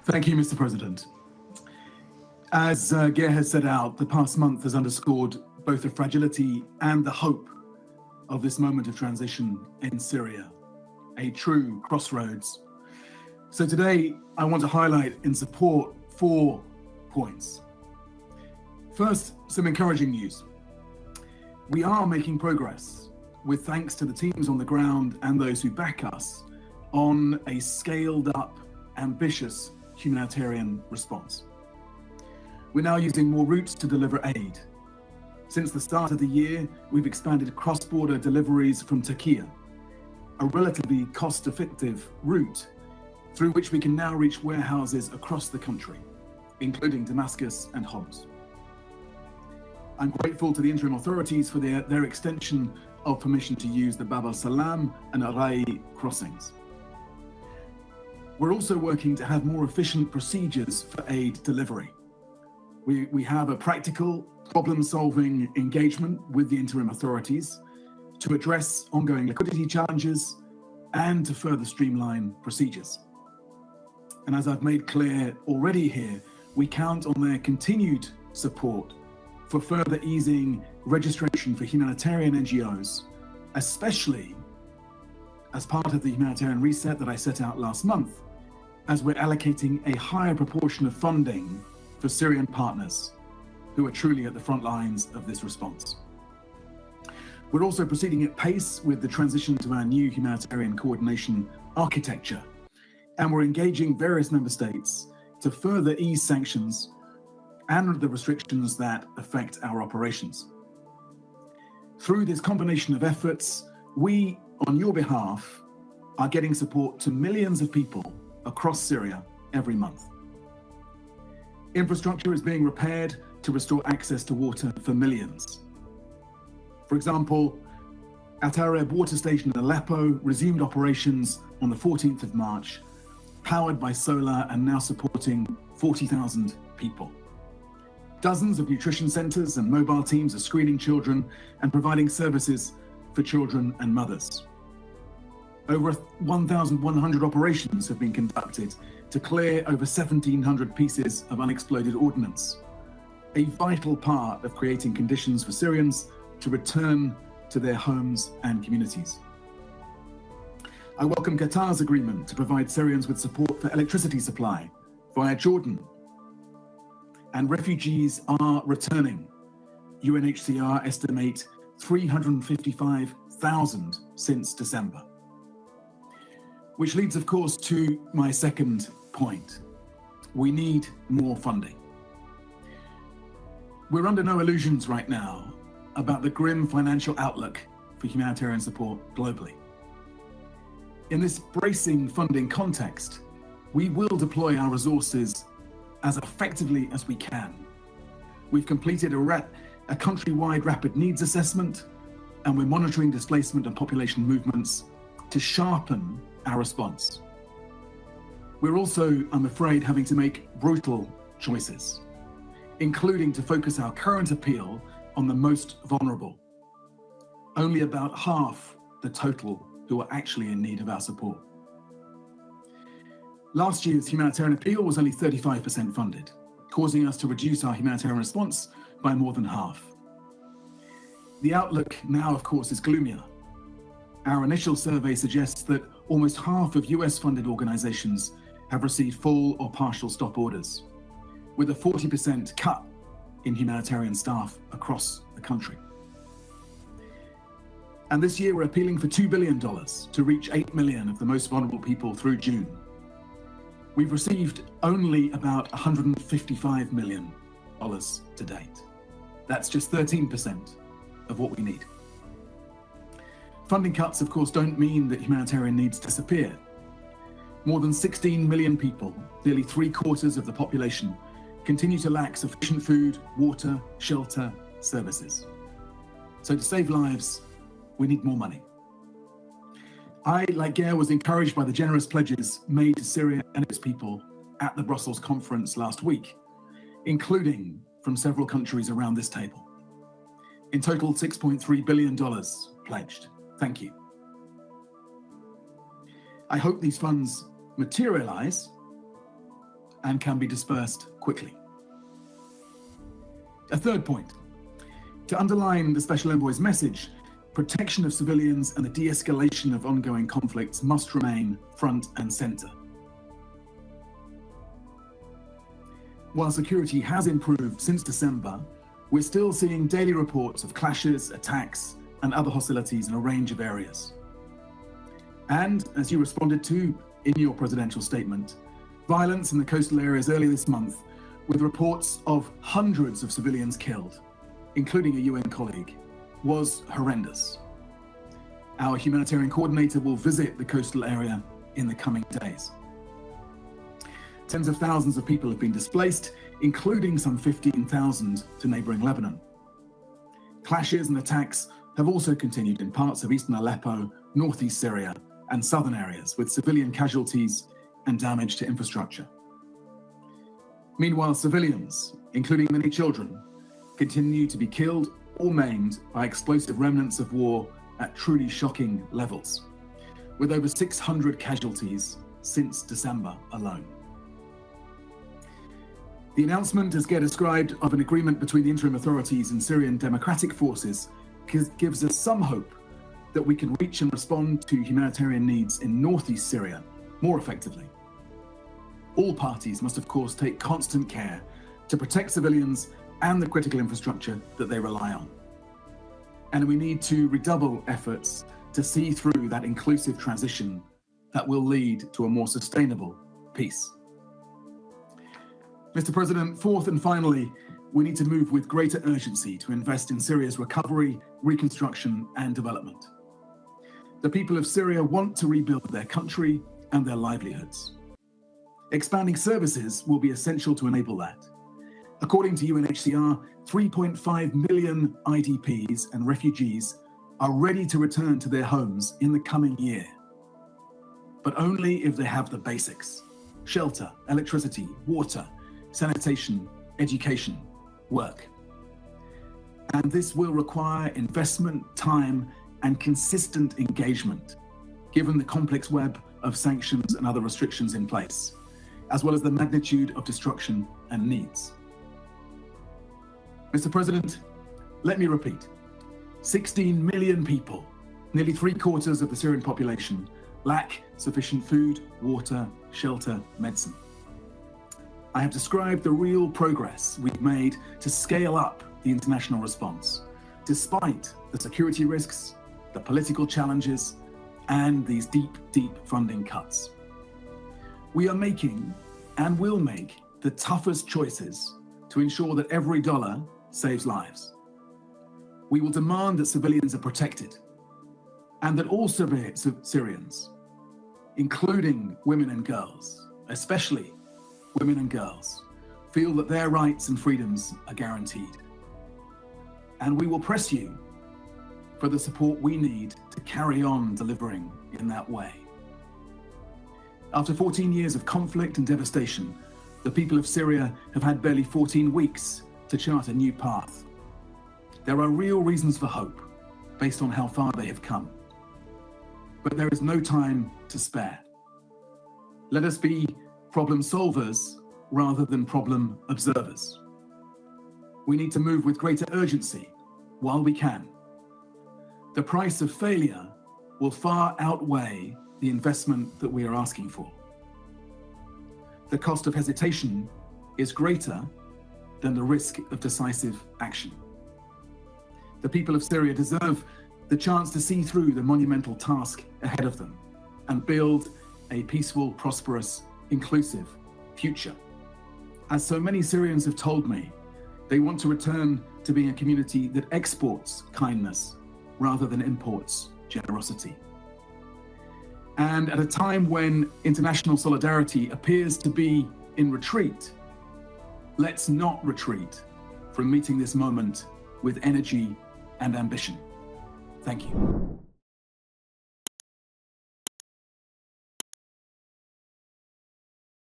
Thank you, Mr. President. As Geir has set out, the past month has underscored both the fragility and the hope of this moment of transition in Syria, a true crossroads. So today, I want to highlight in support 4 points. First, some encouraging news. We are making progress, with thanks to the teams on the ground and those who back us, on a scaled up, ambitious humanitarian response. We're now using more routes to deliver aid. Since the start of the year, we've expanded cross-border deliveries from Turkey, a relatively cost-effective route through which we can now reach warehouses across the country, including Damascus and Homs. I'm grateful to the interim authorities for their extension of permission to use the Bab al-Salam and Arai crossings. We're also working to have more efficient procedures for aid delivery. We have a practical, problem-solving engagement with the interim authorities to address ongoing liquidity challenges and to further streamline procedures. And as I've made clear already here, we count on their continued support for further easing registration for humanitarian NGOs, especially as part of the humanitarian reset that I set out last month, as we're allocating a higher proportion of funding for Syrian partners who are truly at the front lines of this response. We're also proceeding at pace with the transition to our new humanitarian coordination architecture, and we're engaging various member states to further ease sanctions and the restrictions that affect our operations. Through this combination of efforts, we, on your behalf, are getting support to millions of people across Syria every month. Infrastructure is being repaired to restore access to water for millions. For example, Al Arab water station in Aleppo resumed operations on the 14th of March, powered by solar and now supporting 40,000 people. Dozens of nutrition centers and mobile teams are screening children and providing services for children and mothers. Over 1,100 operations have been conducted to clear over 1,700 pieces of unexploded ordnance, a vital part of creating conditions for Syrians to return to their homes and communities. I welcome Qatar's agreement to provide Syrians with support for electricity supply via Jordan. And refugees are returning. UNHCR estimate 355,000 since December. Which leads, of course, to my second point. We need more funding. We're under no illusions right now about the grim financial outlook for humanitarian support globally. In this bracing funding context, we will deploy our resources as effectively as we can. We've completed a countrywide rapid needs assessment, and we're monitoring displacement and population movements to sharpen our response. We're also, I'm afraid, having to make brutal choices, including to focus our current appeal on the most vulnerable, only about half the total who are actually in need of our support. Last year's humanitarian appeal was only 35% funded, causing us to reduce our humanitarian response by more than half. The outlook now, of course, is gloomier. Our initial survey suggests that almost half of US-funded organizations have received full or partial stop orders, with a 40% cut in humanitarian staff across the country. And this year we're appealing for $2 billion to reach 8 million of the most vulnerable people through June. We've received only about $155 million to date. That's just 13% of what we need. Funding cuts, of course, don't mean that humanitarian needs disappear. More than 16 million people, nearly 3/4 of the population, continue to lack sufficient food, water, shelter, services. So to save lives, we need more money. I, like Geir, was encouraged by the generous pledges made to Syria and its people at the Brussels conference last week, including from several countries around this table. In total, $6.3 billion pledged. Thank you. I hope these funds materialize and can be dispersed quickly. A third point, to underline the Special Envoy's message, protection of civilians and the de-escalation of ongoing conflicts must remain front and center. While security has improved since December, we're still seeing daily reports of clashes, attacks, and other hostilities in a range of areas. And, as you responded to in your presidential statement, violence in the coastal areas earlier this month, with reports of hundreds of civilians killed, including a UN colleague, was horrendous. Our humanitarian coordinator will visit the coastal area in the coming days. Tens of thousands of people have been displaced, including some 15,000 to neighboring Lebanon. Clashes and attacks have also continued in parts of eastern Aleppo, northeast Syria, and southern areas, with civilian casualties and damage to infrastructure. Meanwhile, civilians, including many children, continue to be killed or maimed by explosive remnants of war at truly shocking levels, with over 600 casualties since December alone. The announcement, as Ger described, of an agreement between the interim authorities and Syrian democratic forces gives us some hope that we can reach and respond to humanitarian needs in northeast Syria more effectively. All parties must, of course, take constant care to protect civilians and the critical infrastructure that they rely on. And we need to redouble efforts to see through that inclusive transition that will lead to a more sustainable peace. Mr. President, fourth and finally, we need to move with greater urgency to invest in Syria's recovery, reconstruction, and development. The people of Syria want to rebuild their country and their livelihoods. Expanding services will be essential to enable that. According to UNHCR, 3.5 million IDPs and refugees are ready to return to their homes in the coming year, but only if they have the basics: shelter, electricity, water, sanitation, education, work. And this will require investment, time, and consistent engagement, given the complex web of sanctions and other restrictions in place, as well as the magnitude of destruction and needs. Mr. President, let me repeat, 16 million people, nearly 3/4 of the Syrian population, lack sufficient food, water, shelter, medicine. I have described the real progress we've made to scale up the international response, despite the security risks, the political challenges, and these deep funding cuts. We are making and will make the toughest choices to ensure that every dollar saves lives. We will demand that civilians are protected and that all Syrians, including women and girls, especially women and girls, feel that their rights and freedoms are guaranteed. And we will press you for the support we need to carry on delivering in that way. After 14 years of conflict and devastation, the people of Syria have had barely 14 weeks to chart a new path. There are real reasons for hope, based on how far they have come. But there is no time to spare. Let us be problem solvers rather than problem observers. We need to move with greater urgency while we can. The price of failure will far outweigh the investment that we are asking for. The cost of hesitation is greater than the risk of decisive action. The people of Syria deserve the chance to see through the monumental task ahead of them and build a peaceful, prosperous, inclusive future. As so many Syrians have told me, they want to return to being a community that exports kindness rather than imports generosity. And at a time when international solidarity appears to be in retreat, let's not retreat from meeting this moment with energy and ambition. Thank you.